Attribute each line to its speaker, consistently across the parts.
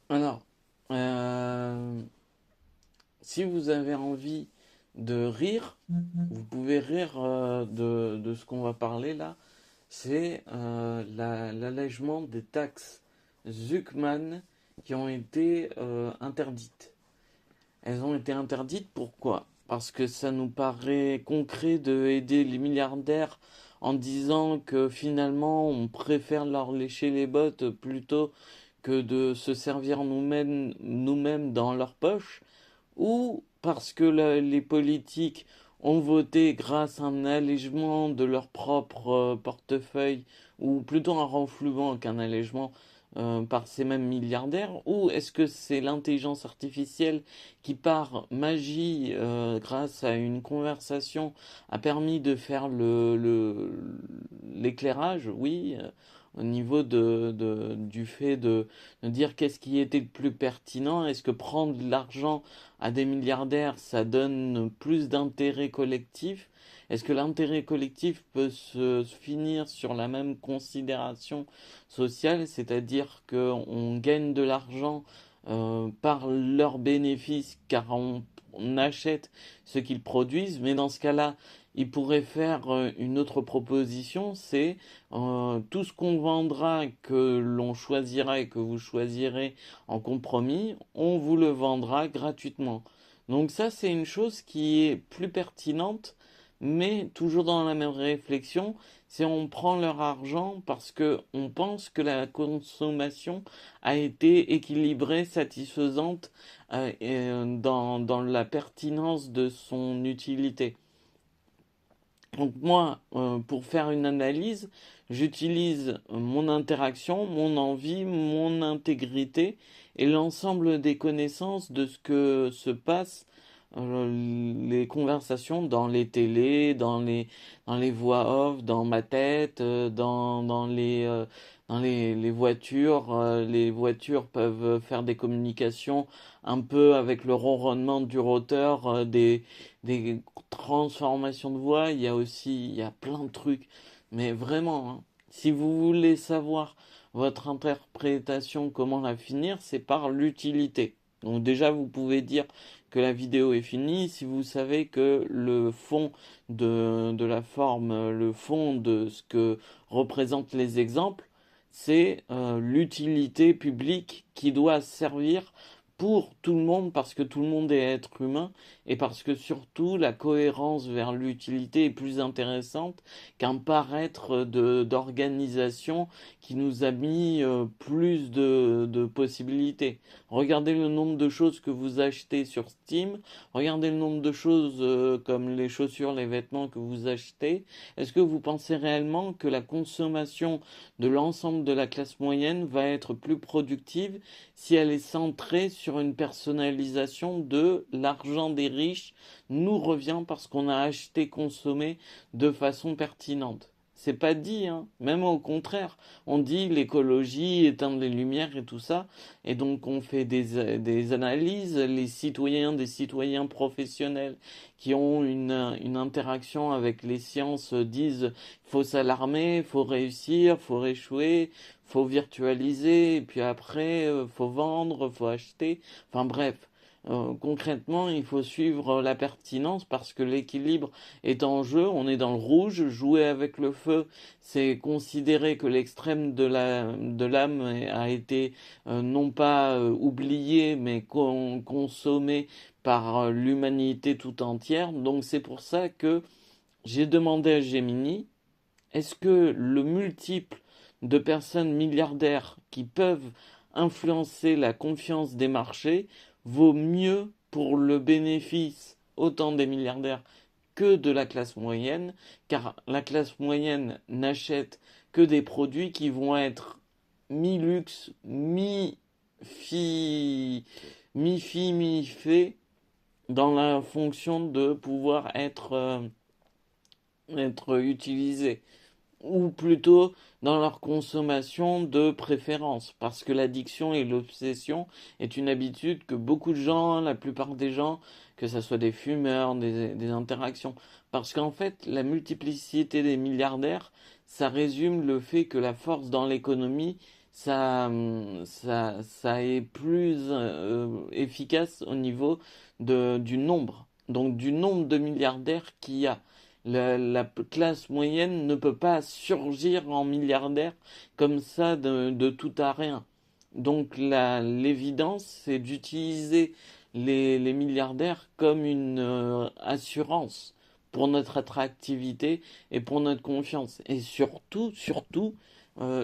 Speaker 1: Alors, euh, si vous avez envie de rire, vous pouvez rire de ce qu'on va parler là. C'est l'allègement des taxes Zuckman qui ont été interdites. Elles ont été interdites pourquoi? Parce que ça nous paraît concret de aider les milliardaires en disant que finalement on préfère leur lécher les bottes plutôt que de se servir nous-mêmes dans leur poche, ou parce que les politiques ont voté grâce à un allègement de leur propre portefeuille, ou plutôt un renflouement qu'un allègement par ces mêmes milliardaires, ou est-ce que c'est l'intelligence artificielle qui, par magie, grâce à une conversation, a permis de faire l'éclairage, oui, au niveau du fait de dire qu'est-ce qui était le plus pertinent. Est-ce que prendre de l'argent à des milliardaires, ça donne plus d'intérêt collectif? Est-ce que l'intérêt collectif peut se finir sur la même considération sociale, c'est-à-dire qu'on gagne de l'argent par leurs bénéfices car on achète ce qu'ils produisent, mais dans ce cas-là, ils pourraient faire une autre proposition, c'est tout ce qu'on vendra, que l'on choisira et que vous choisirez en compromis, on vous le vendra gratuitement. Donc ça, c'est une chose qui est plus pertinente, mais toujours dans la même réflexion, c'est on prend leur argent parce que on pense que la consommation a été équilibrée, satisfaisante dans la pertinence de son utilité. Donc moi, pour faire une analyse, j'utilise mon interaction, mon envie, mon intégrité et l'ensemble des connaissances de ce que se passe, les conversations dans les télés, dans les voix off, dans ma tête, dans les voitures. Les voitures peuvent faire des communications un peu avec le ronronnement du roteur, des transformations de voix, il y a plein de trucs. Mais vraiment, hein, si vous voulez savoir votre interprétation, comment la finir, c'est par l'utilité. Donc déjà, vous pouvez dire que la vidéo est finie si vous savez que le fond de la forme, le fond de ce que représentent les exemples, c'est l'utilité publique qui doit servir pour tout le monde parce que tout le monde est être humain et parce que surtout la cohérence vers l'utilité est plus intéressante qu'un paraître d'organisation qui nous a mis plus de possibilités. Regardez le nombre de choses que vous achetez sur Steam, regardez le nombre de choses comme les chaussures, les vêtements que vous achetez. Est-ce que vous pensez réellement que la consommation de l'ensemble de la classe moyenne va être plus productive si elle est centrée sur une personnalisation de l'argent des riches nous revient parce qu'on a acheté, consommé de façon pertinente? C'est pas dit, hein. Même au contraire, on dit l'écologie, éteindre les lumières et tout ça, et donc on fait des analyses, les citoyens, des citoyens professionnels qui ont une interaction avec les sciences disent faut s'alarmer, faut réussir, faut échouer, faut virtualiser, et puis après, faut vendre, faut acheter. Enfin bref, concrètement, il faut suivre la pertinence parce que l'équilibre est en jeu. On est dans le rouge. Jouer avec le feu, c'est considérer que l'extrême de l'âme a été non pas oublié, mais consommé par l'humanité tout entière. Donc c'est pour ça que j'ai demandé à Gemini, est-ce que le multiple de personnes milliardaires qui peuvent influencer la confiance des marchés vaut mieux pour le bénéfice autant des milliardaires que de la classe moyenne, car la classe moyenne n'achète que des produits qui vont être mi-luxe, mi-fi, mi-fi, mi-fait, dans la fonction de pouvoir être utilisés ou plutôt dans leur consommation de préférence, parce que l'addiction et l'obsession est une habitude que beaucoup de gens, la plupart des gens, que ce soit des fumeurs, des interactions, parce qu'en fait, la multiplicité des milliardaires, ça résume le fait que la force dans l'économie, ça est plus efficace au niveau du nombre. Donc du nombre de milliardaires qu'il y a. La classe moyenne ne peut pas surgir en milliardaire comme ça de tout à rien. Donc l'évidence, c'est d'utiliser les milliardaires comme une assurance pour notre attractivité et pour notre confiance. Et surtout,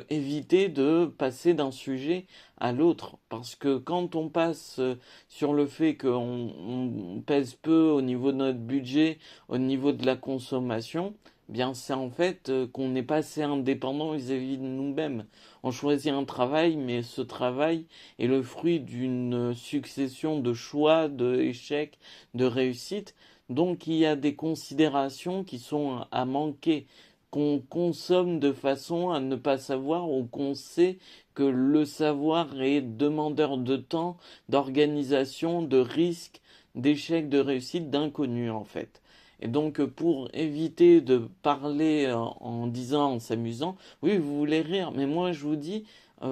Speaker 1: éviter de passer d'un sujet à l'autre. Parce que quand on passe sur le fait qu'on pèse peu au niveau de notre budget, au niveau de la consommation, bien c'est en fait qu'on n'est pas assez indépendant vis-à-vis de nous-mêmes. On choisit un travail, mais ce travail est le fruit d'une succession de choix, d'échecs, de réussites. Donc il y a des considérations qui sont à manquer, qu'on consomme de façon à ne pas savoir ou qu'on sait que le savoir est demandeur de temps, d'organisation, de risque, d'échec, de réussite, d'inconnu en fait. Et donc pour éviter de parler en disant, en s'amusant, oui, vous voulez rire, mais moi je vous dis,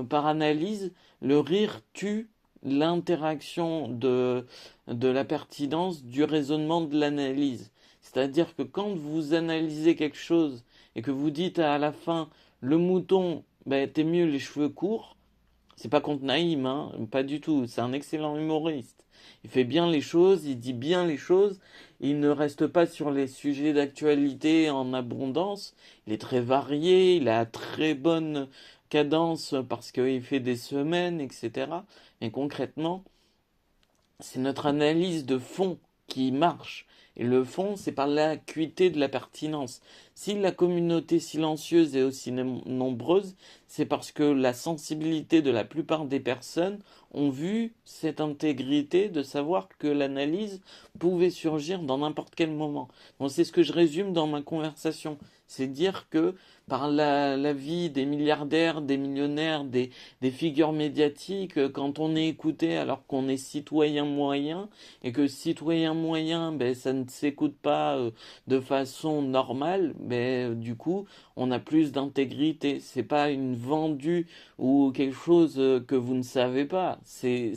Speaker 1: par analyse, le rire tue l'interaction de la pertinence du raisonnement de l'analyse. C'est-à-dire que quand vous analysez quelque chose et que vous dites à la fin, le mouton, ben, t'es mieux les cheveux courts, c'est pas contre Naïm, hein, pas du tout. C'est un excellent humoriste. Il fait bien les choses, il dit bien les choses. Il ne reste pas sur les sujets d'actualité en abondance. Il est très varié, il a très bonne cadence parce qu'il fait des semaines, etc. Mais concrètement, c'est notre analyse de fond qui marche. Et le fond, c'est par l'acuité de la pertinence. Si la communauté silencieuse est aussi nombreuse, c'est parce que la sensibilité de la plupart des personnes ont vu cette intégrité de savoir que l'analyse pouvait surgir dans n'importe quel moment. Donc c'est ce que je résume dans ma conversation. C'est dire que par la vie des milliardaires, des millionnaires, des figures médiatiques, quand on est écouté alors qu'on est citoyen moyen, et que citoyen moyen, ben, ça ne s'écoute pas de façon normale, ben, du coup, on a plus d'intégrité. C'est pas une vendue ou quelque chose que vous ne savez pas. C'est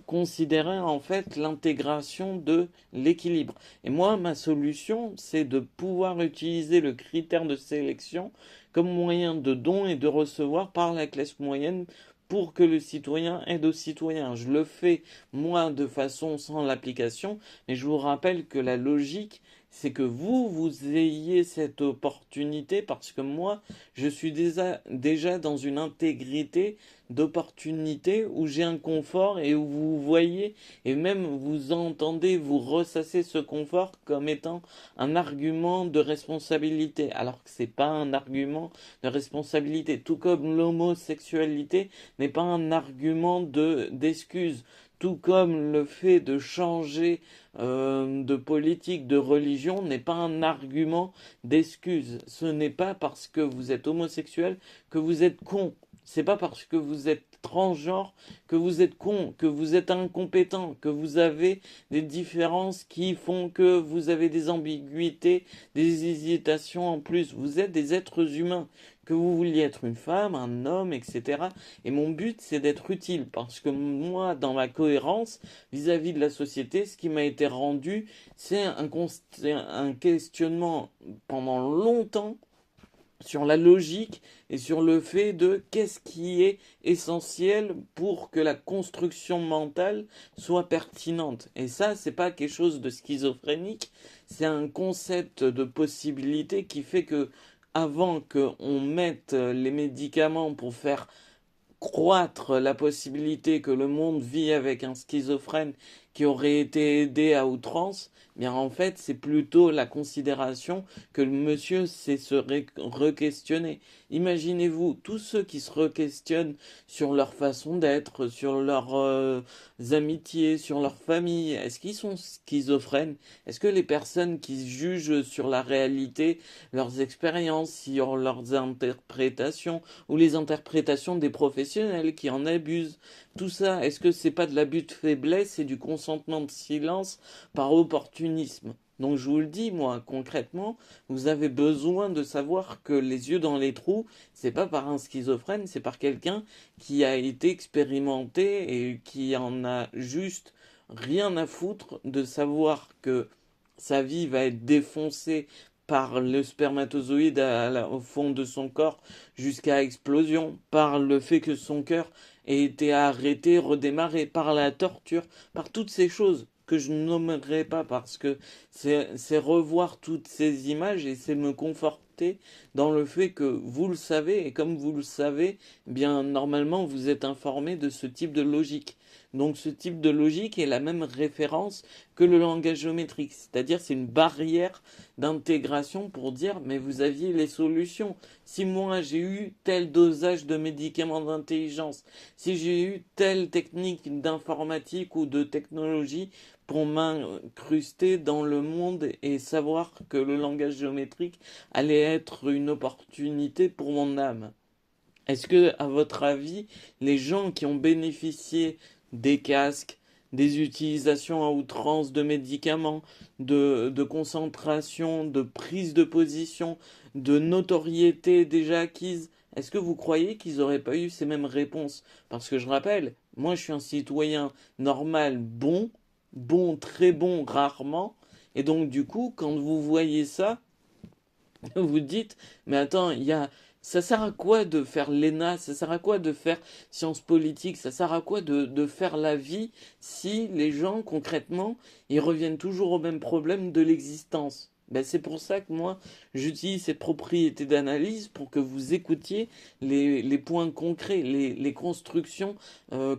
Speaker 1: considérer en fait l'intégration de l'équilibre. Et moi, ma solution, c'est de pouvoir utiliser le critère de sélection comme moyen de don et de recevoir par la classe moyenne pour que le citoyen aide au citoyen. Je le fais, moi, de façon sans l'application, mais je vous rappelle que la logique, c'est que vous ayez cette opportunité parce que moi, je suis déjà dans une intégrité d'opportunité où j'ai un confort et où vous voyez et même vous entendez vous ressasser ce confort comme étant un argument de responsabilité alors que c'est pas un argument de responsabilité tout comme l'homosexualité n'est pas un argument d'excuse tout comme le fait de changer de politique, de religion n'est pas un argument d'excuse. Ce n'est pas parce que vous êtes homosexuel que vous êtes con. C'est pas parce que vous êtes transgenre que vous êtes con, que vous êtes incompétent, que vous avez des différences qui font que vous avez des ambiguïtés, des hésitations en plus. Vous êtes des êtres humains, que vous vouliez être une femme, un homme, etc. Et mon but, c'est d'être utile, parce que moi, dans ma cohérence vis-à-vis de la société, ce qui m'a été rendu, c'est un questionnement pendant longtemps sur la logique et sur le fait de qu'est-ce qui est essentiel pour que la construction mentale soit pertinente. Et ça, c'est pas quelque chose de schizophrénique, c'est un concept de possibilité qui fait que avant qu'on mette les médicaments pour faire croître la possibilité que le monde vit avec un schizophrène qui aurait été aidé à outrance, eh bien en fait c'est plutôt la considération que le monsieur sait se re-questionner. Imaginez-vous tous ceux qui se re-questionnent sur leur façon d'être, sur leurs amitiés, sur leur famille. Est-ce qu'ils sont schizophrènes? Est-ce que les personnes qui jugent sur la réalité, leurs expériences, sur leurs interprétations ou les interprétations des professionnels qui en abusent, tout ça, est-ce que c'est pas de l'abus de faiblesse et du consentement de silence par opportunisme? Donc je vous le dis, moi, concrètement, vous avez besoin de savoir que les yeux dans les trous, c'est pas par un schizophrène, c'est par quelqu'un qui a été expérimenté et qui en a juste rien à foutre de savoir que sa vie va être défoncée par le spermatozoïde au fond de son corps jusqu'à explosion, par le fait que son cœur ait été arrêté, redémarré, par la torture, par toutes ces choses que je nommerai pas parce que c'est revoir toutes ces images et c'est me conforter dans le fait que vous le savez et comme vous le savez, eh bien normalement vous êtes informé de ce type de logique. Donc ce type de logique est la même référence que le langage géométrique, c'est-à-dire c'est une barrière d'intégration pour dire mais vous aviez les solutions. Si moi j'ai eu tel dosage de médicaments d'intelligence, si j'ai eu telle technique d'informatique ou de technologie pour m'incruster dans le monde et savoir que le langage géométrique allait être une opportunité pour mon âme. Est-ce que, à votre avis, les gens qui ont bénéficié des casques, des utilisations à outrance de médicaments, de concentration, de prise de position, de notoriété déjà acquise, est-ce que vous croyez qu'ils n'auraient pas eu ces mêmes réponses? Parce que je rappelle, moi je suis un citoyen normal, bon, bon, très bon, rarement, et donc du coup, quand vous voyez ça, vous dites, mais attends, ça sert à quoi de faire l'ENA? Ça sert à quoi de faire sciences politiques? Ça sert à quoi de faire la vie si les gens, concrètement, ils reviennent toujours au même problème de l'existence? Ben, c'est pour ça que moi, j'utilise cette propriété d'analyse pour que vous écoutiez les points concrets, les constructions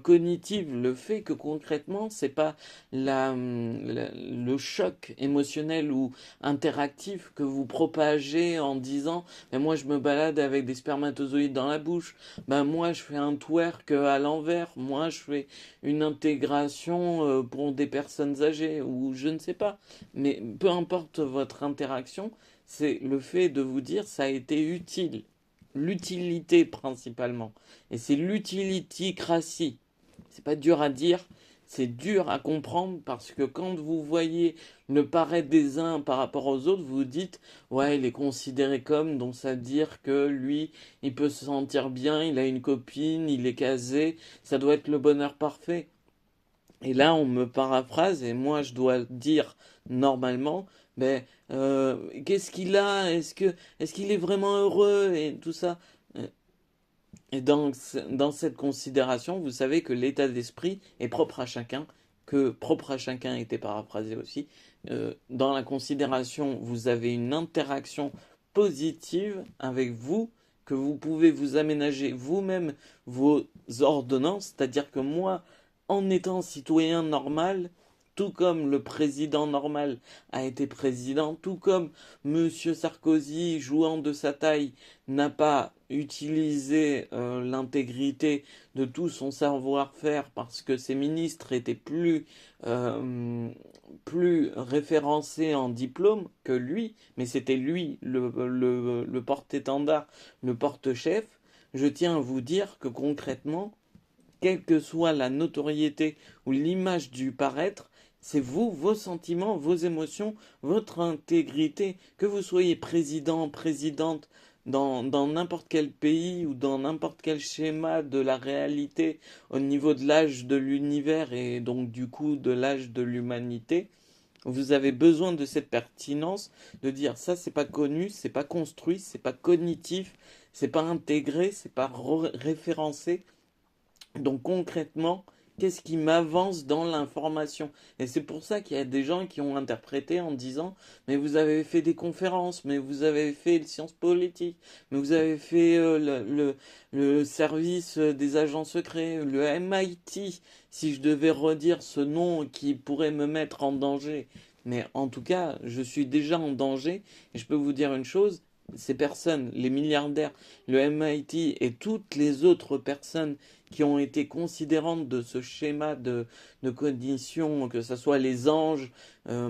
Speaker 1: cognitives, le fait que concrètement, c'est pas le choc émotionnel ou interactif que vous propagez en disant mais moi je me balade avec des spermatozoïdes dans la bouche, ben moi je fais un twerk à l'envers, moi je fais une intégration pour des personnes âgées ou je ne sais pas, mais peu importe votre interaction, c'est le fait de vous dire ça a été utile, l'utilité principalement, et c'est l'utiliticratie. C'est pas dur à dire, c'est dur à comprendre parce que quand vous voyez le paraître des uns par rapport aux autres, vous vous dites ouais, il est considéré comme, donc ça veut dire que lui, il peut se sentir bien, il a une copine, il est casé, ça doit être le bonheur parfait. Et là, on me paraphrase et moi, je dois dire normalement, ben, qu'est-ce qu'il a? Est-ce qu'il est vraiment heureux et tout ça? Et dans cette considération, vous savez que l'état d'esprit est propre à chacun, que propre à chacun était paraphrasé aussi. Dans la considération, vous avez une interaction positive avec vous, que vous pouvez vous aménager vous-même vos ordonnances, c'est-à-dire que moi, en étant citoyen normal, tout comme le président normal a été président, tout comme Monsieur Sarkozy, jouant de sa taille, n'a pas utilisé l'intégrité de tout son savoir-faire parce que ses ministres étaient plus référencés en diplôme que lui, mais c'était lui le porte-étendard, le porte-chef. Je tiens à vous dire que concrètement, quelle que soit la notoriété ou l'image du paraître, c'est vous, vos sentiments, vos émotions, votre intégrité, que vous soyez président, présidente dans n'importe quel pays ou dans n'importe quel schéma de la réalité au niveau de l'âge de l'univers et donc du coup de l'âge de l'humanité, vous avez besoin de cette pertinence de dire ça c'est pas connu, c'est pas construit, c'est pas cognitif, c'est pas intégré, c'est pas référencé. Donc concrètement, qu'est-ce qui m'avance dans l'information? Et c'est pour ça qu'il y a des gens qui ont interprété en disant, mais vous avez fait des conférences, mais vous avez fait les sciences politiques, mais vous avez fait le service des agents secrets, le MIT, si je devais redire ce nom qui pourrait me mettre en danger. Mais en tout cas, je suis déjà en danger, et je peux vous dire une chose, ces personnes, les milliardaires, le MIT et toutes les autres personnes qui ont été considérantes de ce schéma de cognition, que ce soit les anges,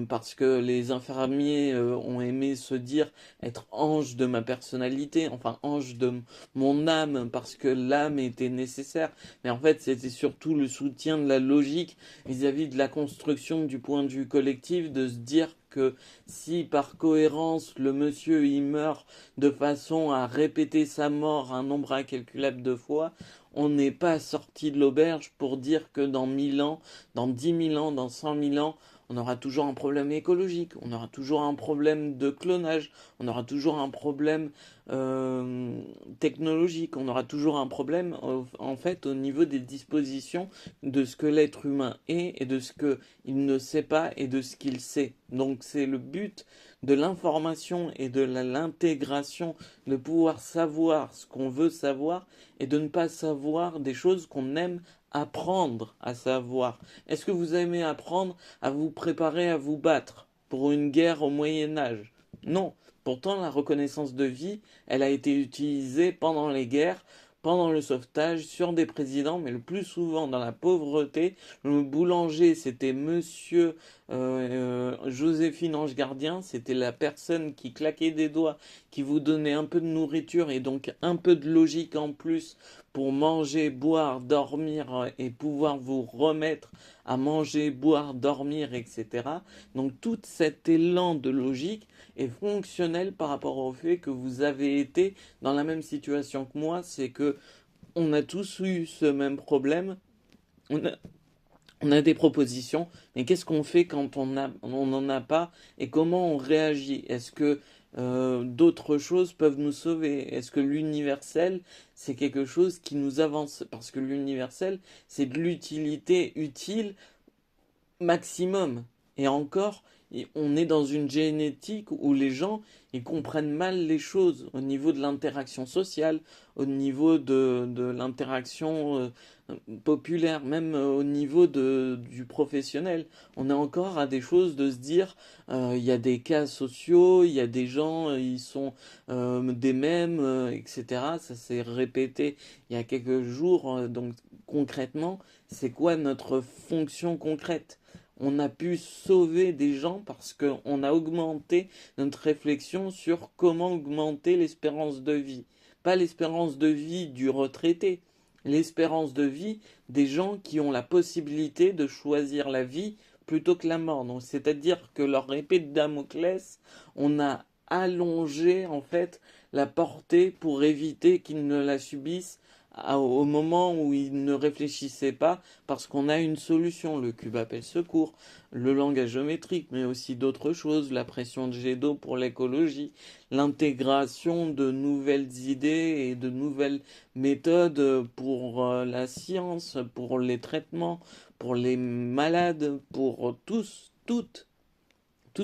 Speaker 1: parce que les infirmiers ont aimé se dire être ange de ma personnalité, enfin ange de mon âme, parce que l'âme était nécessaire. Mais en fait, c'était surtout le soutien de la logique vis-à-vis de la construction du point de vue collectif, de se dire que si par cohérence le monsieur il meurt de façon à répéter sa mort un nombre incalculable de fois, on n'est pas sorti de l'auberge pour dire que dans 1000 ans, dans 10 000 ans, dans 100 000 ans, on aura toujours un problème écologique, on aura toujours un problème de clonage, on aura toujours un problème euh, technologique, on aura toujours un problème en fait au niveau des dispositions de ce que l'être humain est et de ce qu'il ne sait pas et de ce qu'il sait. Donc c'est le but de l'information et de l'intégration, de pouvoir savoir ce qu'on veut savoir et de ne pas savoir des choses qu'on aime apprendre à savoir. Est-ce que vous aimez apprendre à vous préparer à vous battre pour une guerre au Moyen Âge? Non. Pourtant, la reconnaissance de vie, elle a été utilisée pendant les guerres, pendant le sauvetage, sur des présidents, mais le plus souvent dans la pauvreté. Le boulanger, c'était monsieur Joséphine Ange Gardien, c'était la personne qui claquait des doigts, qui vous donnait un peu de nourriture et donc un peu de logique en plus pour manger, boire, dormir et pouvoir vous remettre à manger, boire, dormir, etc. Donc tout cet élan de logique est fonctionnel par rapport au fait que vous avez été dans la même situation que moi, c'est que on a tous eu ce même problème, on a, on a des propositions, mais qu'est-ce qu'on fait quand on n'en a pas et comment on réagit? Est-ce que d'autres choses peuvent nous sauver? Est-ce que l'universel, c'est quelque chose qui nous avance? Parce que l'universel, c'est de l'utilité utile maximum. Et encore, on est dans une génétique où les gens, ils comprennent mal les choses au niveau de l'interaction sociale, au niveau de l'interaction populaire, même au niveau du professionnel. On est encore à des choses de se dire, il y a des cas sociaux, il y a des gens, ils sont des mêmes, etc. Ça s'est répété il y a quelques jours. Donc concrètement, c'est quoi notre fonction concrète? On a pu sauver des gens parce qu'on a augmenté notre réflexion sur comment augmenter l'espérance de vie. Pas l'espérance de vie du retraité, l'espérance de vie des gens qui ont la possibilité de choisir la vie plutôt que la mort. Donc, c'est-à-dire que leur épée de Damoclès, on a allongé en fait la portée pour éviter qu'ils ne la subissent au moment où ils ne réfléchissaient pas, parce qu'on a une solution. Le cube appelle secours, le langage géométrique, mais aussi d'autres choses, la pression de jet d'eau pour l'écologie, l'intégration de nouvelles idées et de nouvelles méthodes pour la science, pour les traitements, pour les malades, pour tous, toutes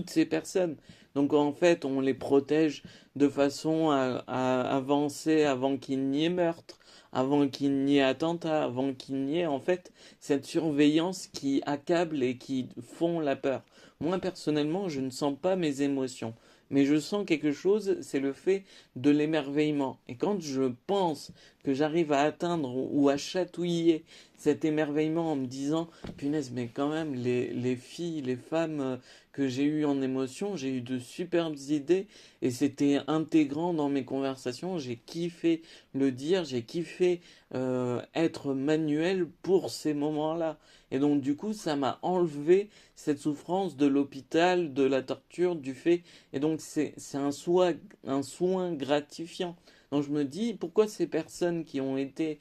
Speaker 1: ces personnes. Donc en fait, on les protège de façon à avancer avant qu'il n'y ait meurtre, avant qu'il n'y ait attentat, avant qu'il n'y ait en fait cette surveillance qui accable et qui font la peur. Moi personnellement, je ne sens pas mes émotions. Mais je sens quelque chose, c'est le fait de l'émerveillement. Et quand je pense que j'arrive à atteindre ou à chatouiller cet émerveillement en me disant, punaise, mais quand même, les filles, les femmes que j'ai eues en émotion, j'ai eu de superbes idées et c'était intégrant dans mes conversations. J'ai kiffé le dire, j'ai kiffé être manuel pour ces moments-là. Et donc, du coup, ça m'a enlevé cette souffrance de l'hôpital, de la torture, du fait. Et donc, c'est un soin gratifiant. Donc je me dis, pourquoi ces personnes qui ont été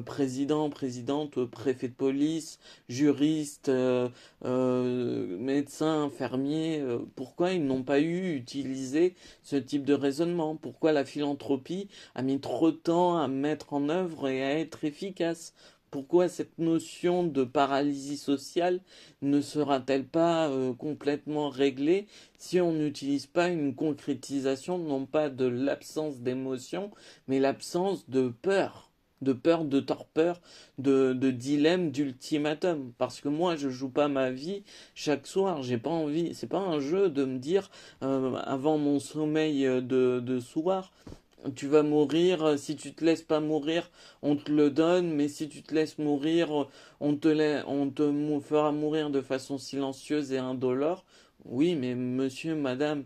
Speaker 1: présidents, présidentes, préfets de police, juristes, médecins, infirmiers, pourquoi ils n'ont pas eu utilisé ce type de raisonnement? Pourquoi la philanthropie a mis trop de temps à mettre en œuvre et à être efficace? Pourquoi cette notion de paralysie sociale ne sera-t-elle pas complètement réglée si on n'utilise pas une concrétisation, non pas de l'absence d'émotion, mais l'absence de peur, de torpeur, de dilemme, d'ultimatum. Parce que moi, je joue pas ma vie chaque soir. J'ai pas envie. C'est pas un jeu de me dire avant mon sommeil de soir. Tu vas mourir, si tu te laisses pas mourir, on te le donne, mais si tu te laisses mourir, on te fera mourir de façon silencieuse et indolore. Oui, mais monsieur, madame,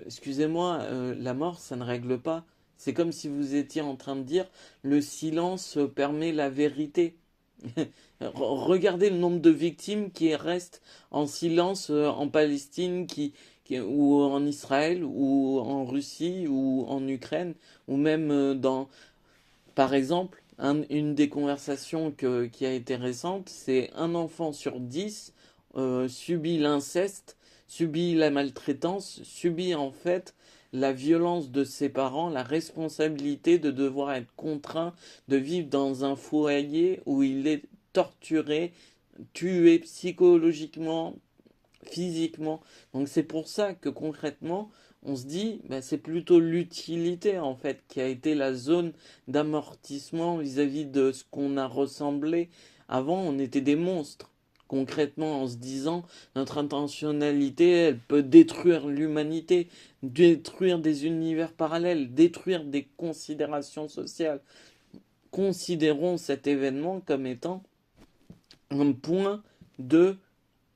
Speaker 1: excusez-moi, la mort, ça ne règle pas. C'est comme si vous étiez en train de dire, le silence permet la vérité. Regardez le nombre de victimes qui restent en silence en Palestine, ou en Israël, ou en Russie, ou en Ukraine, ou même par exemple, une des conversations qui a été récente, c'est un enfant sur 10 subit l'inceste, subit la maltraitance, subit en fait la violence de ses parents, la responsabilité de devoir être contraint de vivre dans un foyer où il est torturé, tué psychologiquement, physiquement. Donc c'est pour ça que concrètement, on se dit, bah, c'est plutôt l'utilité en fait qui a été la zone d'amortissement vis-à-vis de ce qu'on a ressemblé. Avant, on était des monstres. Concrètement, en se disant, notre intentionnalité, elle peut détruire l'humanité, détruire des univers parallèles, détruire des considérations sociales. Considérons cet événement comme étant un point de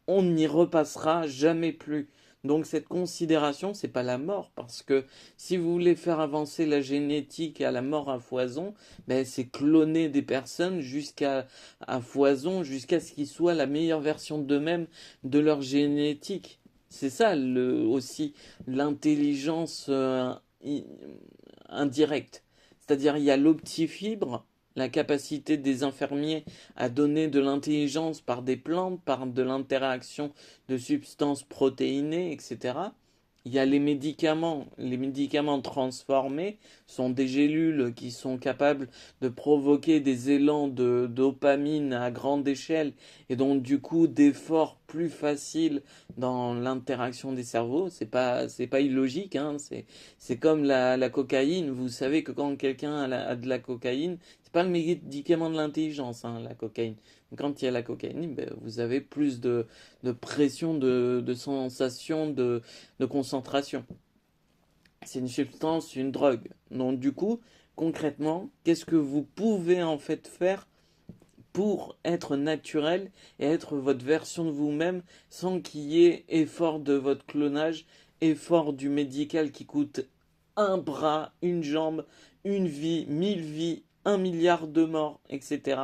Speaker 1: on n'y repassera jamais plus. Donc cette considération, c'est pas la mort, parce que si vous voulez faire avancer la génétique à la mort à foison, ben c'est cloner des personnes jusqu'à à foison, jusqu'à ce qu'ils soient la meilleure version d'eux-mêmes, de leur génétique. C'est ça aussi l'intelligence indirecte. C'est-à-dire il y a l'optifibre, la capacité des infirmiers à donner de l'intelligence par des plantes, par de l'interaction de substances protéinées, etc. Il y a les médicaments. Les médicaments transformés sont des gélules qui sont capables de provoquer des élans de dopamine à grande échelle et donc du coup d'efforts plus faciles dans l'interaction des cerveaux. C'est pas illogique, hein. C'est comme la cocaïne. Vous savez que quand quelqu'un a de la cocaïne, c'est pas le médicament de l'intelligence, hein, la cocaïne. Quand il y a la cocaïne, ben, vous avez plus de pression, de sensation, de concentration. C'est une substance, une drogue. Donc du coup, concrètement, qu'est-ce que vous pouvez en fait faire pour être naturel et être votre version de vous-même sans qu'il y ait effort de votre clonage, effort du médical qui coûte un bras, une jambe, une vie, 1000 vies, 1 milliard de morts, etc.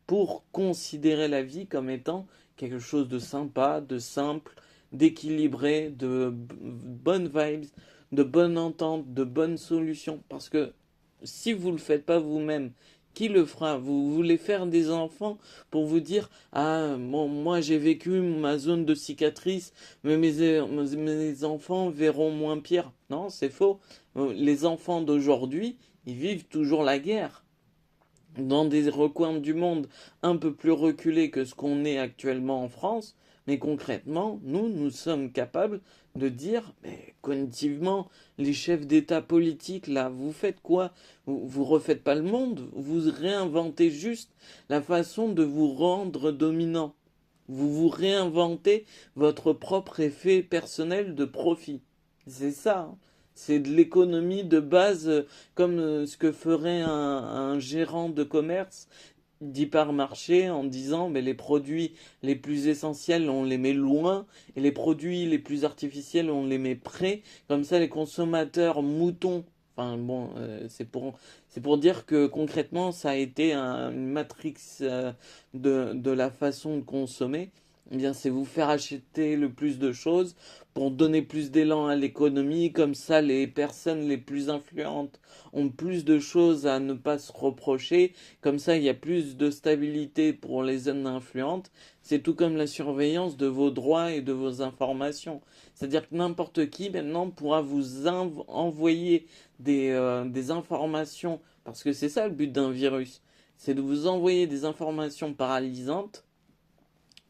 Speaker 1: pour considérer la vie comme étant quelque chose de sympa, de simple, d'équilibré, de bonnes vibes, de bonne entente, de bonnes solutions. Parce que si vous ne le faites pas vous-même, qui le fera? Vous voulez faire des enfants pour vous dire, ah, bon, moi j'ai vécu ma zone de cicatrice, mais mes enfants verront moins pire. Non, c'est faux. Les enfants d'aujourd'hui, ils vivent toujours la guerre dans des recoins du monde un peu plus reculés que ce qu'on est actuellement en France, mais concrètement, nous sommes capables de dire, mais cognitivement, les chefs d'État politiques, là, vous faites quoi? Vous refaites pas le monde, vous réinventez juste la façon de vous rendre dominant. Vous vous réinventez votre propre effet personnel de profit. C'est ça, hein. C'est de l'économie de base, comme ce que ferait un gérant de commerce d'hypermarché en disant mais les produits les plus essentiels on les met loin et les produits les plus artificiels on les met près. Comme ça les consommateurs moutons, enfin bon, c'est pour dire que concrètement ça a été une matrix de la façon de consommer. Eh bien, c'est vous faire acheter le plus de choses pour donner plus d'élan à l'économie. Comme ça, les personnes les plus influentes ont plus de choses à ne pas se reprocher. Comme ça, il y a plus de stabilité pour les zones influentes. C'est tout comme la surveillance de vos droits et de vos informations. C'est-à-dire que n'importe qui maintenant pourra vous envoyer des informations, parce que c'est ça le but d'un virus, c'est de vous envoyer des informations paralysantes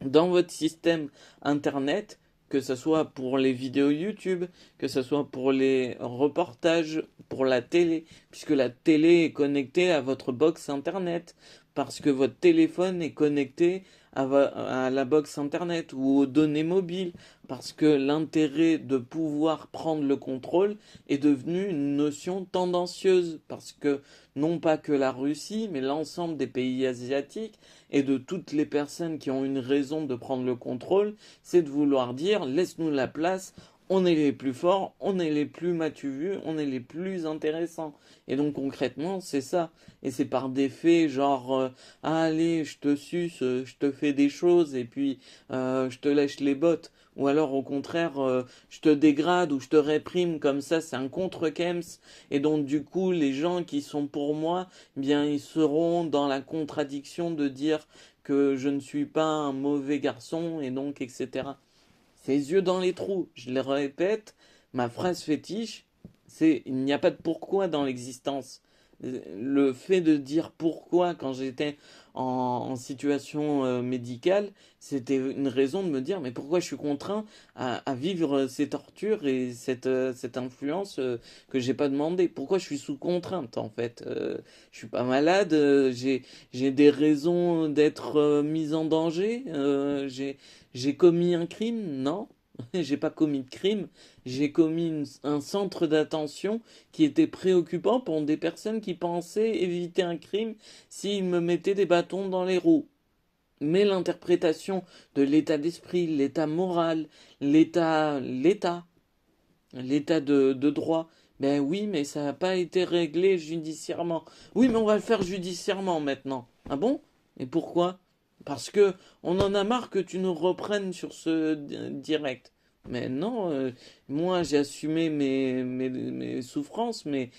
Speaker 1: dans votre système internet, que ce soit pour les vidéos YouTube, que ce soit pour les reportages, pour la télé, puisque la télé est connectée à votre box internet, parce que votre téléphone est connecté à la box internet ou aux données mobiles, parce que l'intérêt de pouvoir prendre le contrôle est devenu une notion tendancieuse, parce que non pas que la Russie, mais l'ensemble des pays asiatiques et de toutes les personnes qui ont une raison de prendre le contrôle, c'est de vouloir dire laisse-nous la place, on est les plus forts, on est les plus m'as-tu vu, on est les plus intéressants. Et donc concrètement, c'est ça. Et c'est par des faits genre, ah, allez, je te suce, je te fais des choses et puis je te lèche les bottes. Ou alors au contraire, je te dégrade ou je te réprime comme ça, c'est un contre-Kems. Et donc du coup, les gens qui sont pour moi, eh bien ils seront dans la contradiction de dire que je ne suis pas un mauvais garçon et donc etc. Ses yeux dans les trous. Je le répète, ma phrase fétiche, c'est il n'y a pas de pourquoi dans l'existence. Le fait de dire pourquoi quand j'étais en situation médicale, c'était une raison de me dire mais pourquoi je suis contraint à vivre ces tortures et cette influence que j'ai pas demandé. Pourquoi je suis sous contrainte en fait. Je suis pas malade, j'ai des raisons d'être mis en danger, j'ai commis un crime? Non, j'ai pas commis de crime. J'ai commis un centre d'attention qui était préoccupant pour des personnes qui pensaient éviter un crime s'ils me mettaient des bâtons dans les roues. Mais l'interprétation de l'état d'esprit, l'état moral, l'état de droit, ben oui, mais ça n'a pas été réglé judiciairement. Oui, mais on va le faire judiciairement maintenant. Ah bon? Et pourquoi? Parce que on en a marre que tu nous reprennes sur ce direct. Mais non, moi j'ai assumé mes souffrances, mes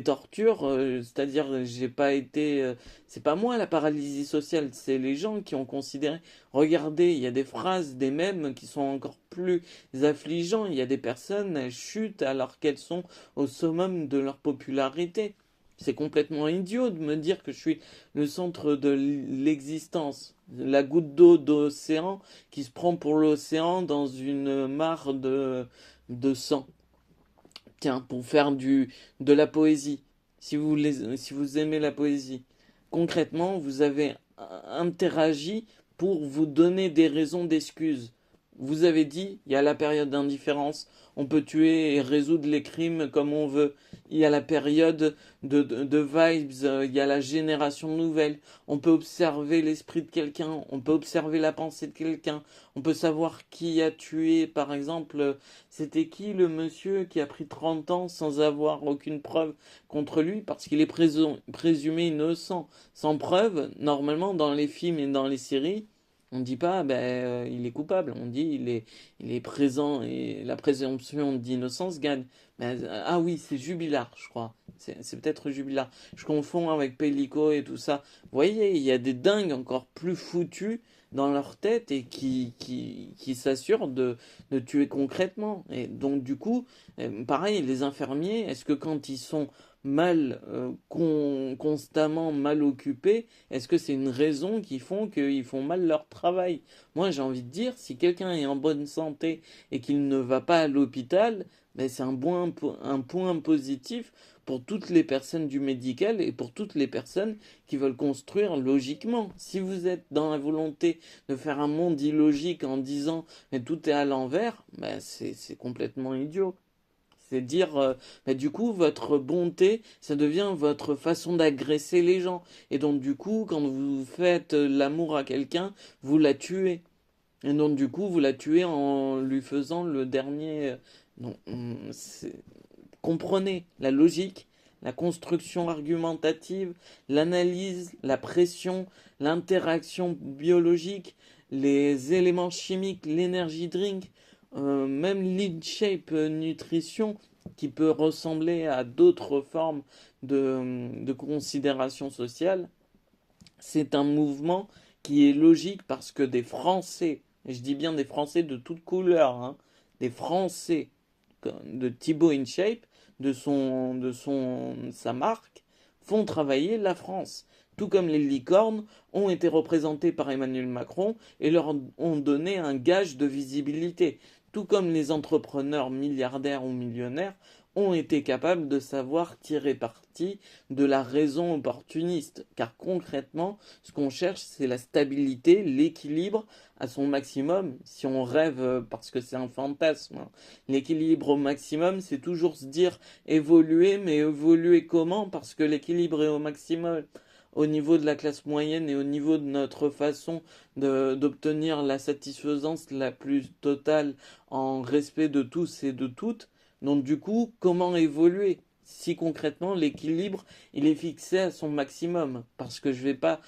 Speaker 1: tortures, c'est-à-dire j'ai pas été... c'est pas moi la paralysie sociale, c'est les gens qui ont considéré... Regardez, il y a des phrases, des mèmes qui sont encore plus affligeants. Il y a des personnes, elles chutent alors qu'elles sont au summum de leur popularité. C'est complètement idiot de me dire que je suis le centre de l'existence. La goutte d'eau d'océan qui se prend pour l'océan dans une mare de sang. Tiens, pour faire de la poésie. Si vous aimez la poésie. Concrètement, vous avez interagi pour vous donner des raisons d'excuses. Vous avez dit, il y a la période d'indifférence, on peut tuer et résoudre les crimes comme on veut. Il y a la période de vibes, il y a la génération nouvelle. On peut observer l'esprit de quelqu'un, on peut observer la pensée de quelqu'un, on peut savoir qui a tué. Par exemple, c'était qui le monsieur qui a pris 30 ans sans avoir aucune preuve contre lui parce qu'il est présumé innocent. Sans preuve, normalement dans les films et dans les séries, on ne dit pas ben, il est coupable, on dit il est présent et la présomption d'innocence gagne. Mais, ah oui, c'est Jubilard, je crois. C'est peut-être Jubilard. Je confonds avec Pellico et tout ça. Vous voyez, il y a des dingues encore plus foutus dans leur tête et qui s'assurent de tuer concrètement. Et donc du coup, pareil, les infirmiers, est-ce que quand ils sont constamment mal occupés, est-ce que c'est une raison qui font qu'ils font mal leur travail? Moi, j'ai envie de dire, si quelqu'un est en bonne santé et qu'il ne va pas à l'hôpital, ben c'est un point positif pour toutes les personnes du médical et pour toutes les personnes qui veulent construire logiquement. Si vous êtes dans la volonté de faire un monde illogique en disant mais tout est à l'envers, ben c'est complètement idiot. C'est dire, bah, du coup, votre bonté, ça devient votre façon d'agresser les gens. Et donc, du coup, quand vous faites l'amour à quelqu'un, vous la tuez. Et donc, du coup, vous la tuez en lui faisant le dernier. Non, comprenez la logique, la construction argumentative, l'analyse, la pression, l'interaction biologique, les éléments chimiques, l'énergie drink, même lead shape nutrition qui peut ressembler à d'autres formes de considération sociale, c'est un mouvement qui est logique parce que des Français, et je dis bien des Français de toutes couleurs, hein, des Français de Thibaut InShape, sa marque, font travailler la France. Tout comme les licornes ont été représentés par Emmanuel Macron et leur ont donné un gage de visibilité. Tout comme les entrepreneurs milliardaires ou millionnaires ont été capables de savoir tirer parti de la raison opportuniste. Car concrètement, ce qu'on cherche, c'est la stabilité, l'équilibre à son maximum. Si on rêve, parce que c'est un fantasme, hein. L'équilibre au maximum, c'est toujours se dire évoluer, mais évoluer comment? Parce que l'équilibre est au maximum. au niveau de la classe moyenne et au niveau de notre façon d'obtenir la satisfaisance la plus totale en respect de tous et de toutes. Donc du coup, comment évoluer si concrètement l'équilibre il est fixé à son maximum? Parce que je vais pas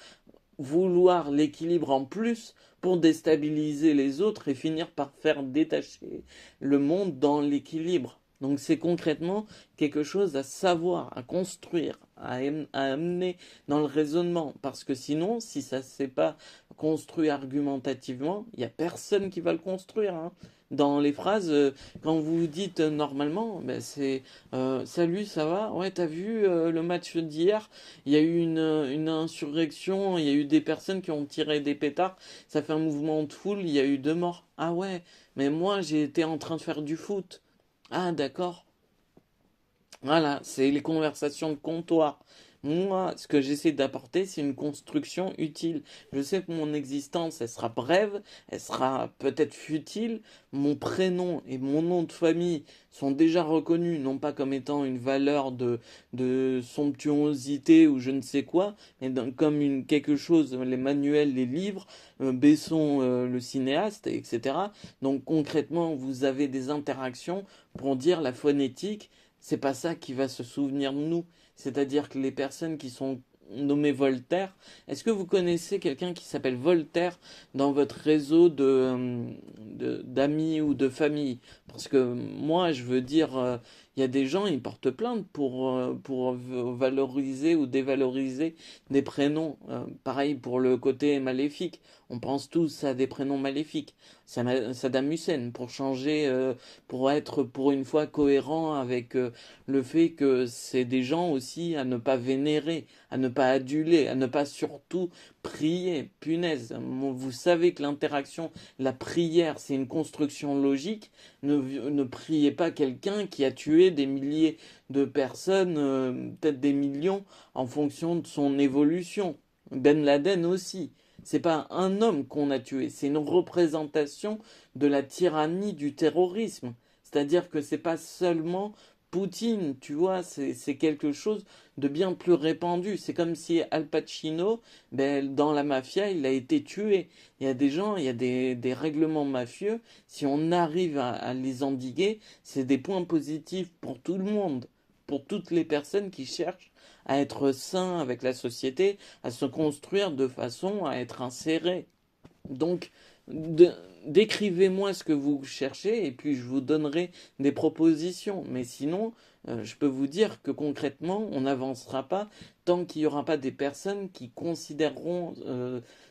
Speaker 1: vouloir l'équilibre en plus pour déstabiliser les autres et finir par faire détacher le monde dans l'équilibre. Donc c'est concrètement quelque chose à savoir, à construire, à amener dans le raisonnement. Parce que sinon, si ça ne s'est pas construit argumentativement, il n'y a personne qui va le construire, hein. Dans les phrases, quand vous dites normalement, ben c'est salut, ça va? Ouais, t'as vu le match d'hier? Il y a eu une insurrection, il y a eu des personnes qui ont tiré des pétards, ça fait un mouvement de foule, il y a eu 2 morts. Ah ouais, mais moi j'ai été en train de faire du foot. Ah d'accord. Voilà, c'est les conversations de comptoir. Moi, ce que j'essaie d'apporter, c'est une construction utile. Je sais que mon existence, elle sera brève, elle sera peut-être futile. Mon prénom et mon nom de famille sont déjà reconnus, non pas comme étant une valeur de somptuosité ou je ne sais quoi, mais comme quelque chose, les manuels, les livres, Besson, le cinéaste, etc. Donc concrètement, vous avez des interactions pour dire la phonétique c'est pas ça qui va se souvenir de nous. C'est-à-dire que les personnes qui sont nommées Voltaire, est-ce que vous connaissez quelqu'un qui s'appelle Voltaire dans votre réseau d'amis ou de famille? Parce que moi, je veux dire, il y a des gens, ils portent plainte pour valoriser ou dévaloriser des prénoms. Pareil pour le côté maléfique. On pense tous à des prénoms maléfiques. Saddam Hussein, pour changer, pour être pour une fois cohérent avec le fait que c'est des gens aussi à ne pas vénérer, à ne pas aduler, à ne pas surtout prier. Punaise, vous savez que l'interaction, la prière, c'est une construction logique. Ne priez pas quelqu'un qui a tué des milliers de personnes, peut-être des millions, en fonction de son évolution. Ben Laden aussi. C'est pas un homme qu'on a tué, c'est une représentation de la tyrannie du terrorisme. C'est-à-dire que c'est pas seulement Poutine, tu vois, c'est quelque chose de bien plus répandu. C'est comme si Al Pacino, ben, dans la mafia, il a été tué. Il y a des gens, il y a des règlements mafieux. Si on arrive à les endiguer, c'est des points positifs pour tout le monde, pour toutes les personnes qui cherchent à être sains avec la société, à se construire de façon à être insérés. Donc, de- décrivez-moi ce que vous cherchez et puis je vous donnerai des propositions. Mais sinon, je peux vous dire que concrètement, on n'avancera pas tant qu'il n'y aura pas des personnes qui considéreront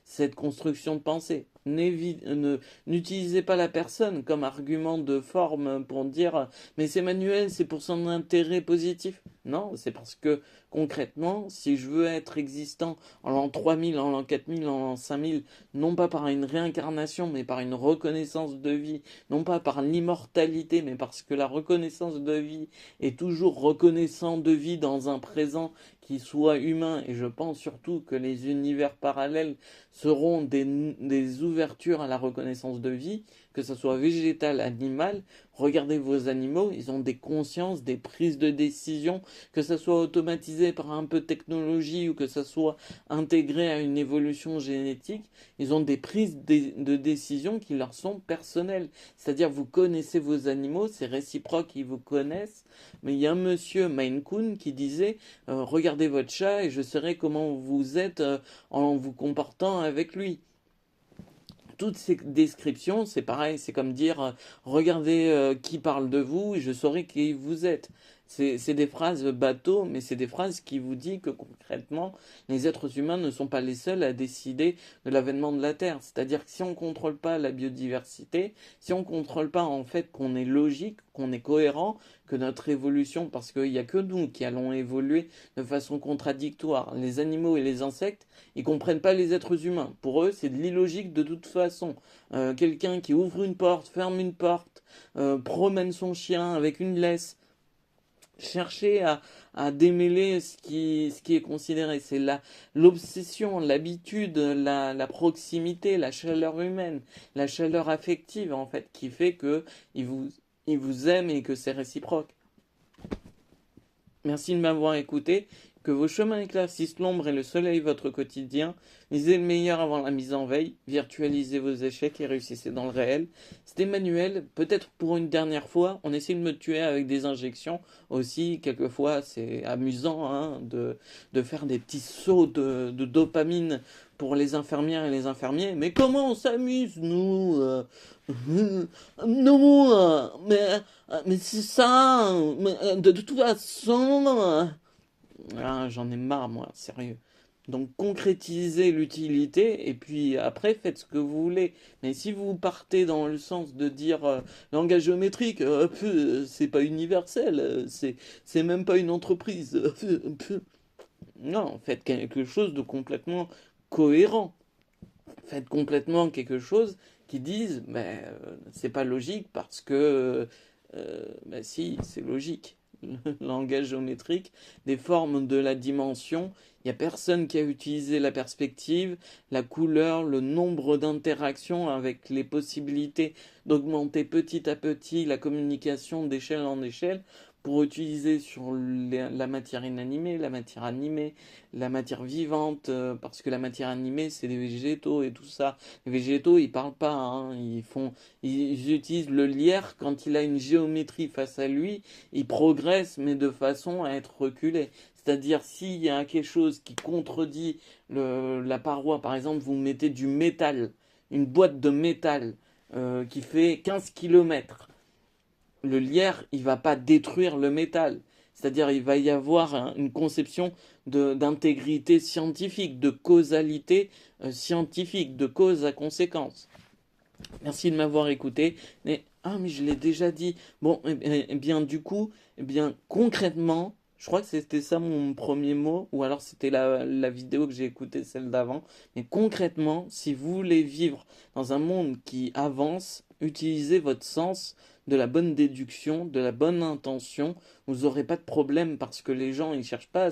Speaker 1: cette construction de pensée. N'utilisez pas la personne comme argument de forme pour dire mais c'est manuel, c'est pour son intérêt positif. Non, c'est parce que concrètement, si je veux être existant en l'an 3000, en l'an 4000, en l'an 5000, non pas par une réincarnation, mais par une reconnaissance de vie, non pas par l'immortalité, mais parce que la reconnaissance de vie est toujours reconnaissant de vie dans un présent qui soit humain, et je pense surtout que les univers parallèles seront des ouvertures à la reconnaissance de vie, que ce soit végétal, animal. Regardez vos animaux, ils ont des consciences, des prises de décision, que ce soit automatisé par un peu de technologie ou que ce soit intégré à une évolution génétique, ils ont des prises de décision qui leur sont personnelles. C'est-à-dire, vous connaissez vos animaux, c'est réciproque, ils vous connaissent. Mais il y a un monsieur Maine Coon qui disait regardez votre chat et je saurai comment vous êtes en vous comportant avec lui. Toutes ces descriptions, c'est pareil, c'est comme dire regardez qui parle de vous et je saurai qui vous êtes. C'est des phrases bateaux, mais c'est des phrases qui vous disent que concrètement, les êtres humains ne sont pas les seuls à décider de l'avènement de la Terre. C'est-à-dire que si on ne contrôle pas la biodiversité, si on ne contrôle pas en fait qu'on est logique, qu'on est cohérent, que notre évolution, parce qu'il n'y a que nous qui allons évoluer de façon contradictoire. Les animaux et les insectes, ils comprennent pas les êtres humains. Pour eux, c'est de l'illogique de toute façon. Quelqu'un qui ouvre une porte, ferme une porte, promène son chien avec une laisse, chercher à démêler ce qui est considéré. C'est l'obsession, l'habitude, la proximité, la chaleur humaine, la chaleur affective, en fait, qui fait que il vous aime et que c'est réciproque. Merci de m'avoir écouté. Que vos chemins éclaircissent l'ombre et le soleil votre quotidien. Lisez le meilleur avant la mise en veille. Virtualisez vos échecs et réussissez dans le réel. C'est Emmanuel. Peut-être pour une dernière fois, on essaie de me tuer avec des injections. Aussi, quelquefois, c'est amusant hein, de faire des petits sauts de dopamine pour les infirmières et les infirmiers. Mais comment on s'amuse, nous nous, mais c'est ça. De toute façon, ah, j'en ai marre, moi, sérieux. Donc concrétisez l'utilité et puis après faites ce que vous voulez. Mais si vous partez dans le sens de dire langage géométrique, c'est pas universel, c'est même pas une entreprise. Non, faites quelque chose de complètement cohérent. Faites complètement quelque chose qui dise, mais c'est pas logique parce que, bah si, c'est logique. Le langage géométrique, des formes de la dimension, il n'y a personne qui a utilisé la perspective, la couleur, le nombre d'interactions avec les possibilités d'augmenter petit à petit la communication d'échelle en échelle pour utiliser sur la matière inanimée, la matière animée, la matière vivante, parce que la matière animée, c'est des végétaux et tout ça. Les végétaux, ils parlent pas, hein, ils utilisent le lierre quand il a une géométrie face à lui, il progresse, mais de façon à être reculé. C'est-à-dire, s'il y a quelque chose qui contredit la paroi, par exemple, vous mettez du métal, une boîte de métal qui fait 15 kilomètres. Le lierre, il va pas détruire le métal. C'est-à-dire, il va y avoir une conception d'intégrité scientifique, de causalité scientifique, de cause à conséquence. Merci de m'avoir écouté. Mais je l'ai déjà dit. Bon, bien, du coup, concrètement, je crois que c'était ça mon premier mot, ou alors c'était la vidéo que j'ai écoutée, celle d'avant. Mais concrètement, si vous voulez vivre dans un monde qui avance, utilisez votre sens de la bonne déduction, de la bonne intention. Vous n'aurez pas de problème parce que les gens, ils cherchent pas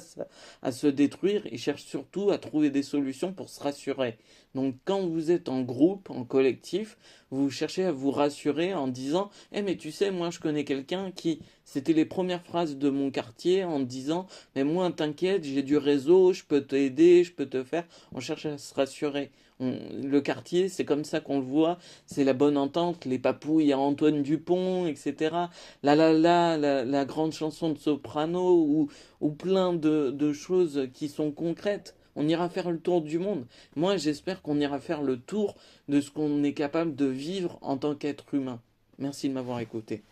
Speaker 1: à se détruire, ils cherchent surtout à trouver des solutions pour se rassurer. Donc quand vous êtes en groupe, en collectif, vous cherchez à vous rassurer en disant « Eh mais tu sais, moi je connais quelqu'un qui... » C'était les premières phrases de mon quartier en disant « Mais moi t'inquiète, j'ai du réseau, je peux t'aider, je peux te faire... » On cherche à se rassurer. Le quartier, c'est comme ça qu'on le voit, c'est la bonne entente, les papouilles à Antoine Dupont, etc. La grande chanson de Soprano, ou plein de choses qui sont concrètes. On ira faire le tour du monde. Moi, j'espère qu'on ira faire le tour de ce qu'on est capable de vivre en tant qu'être humain. Merci de m'avoir écouté.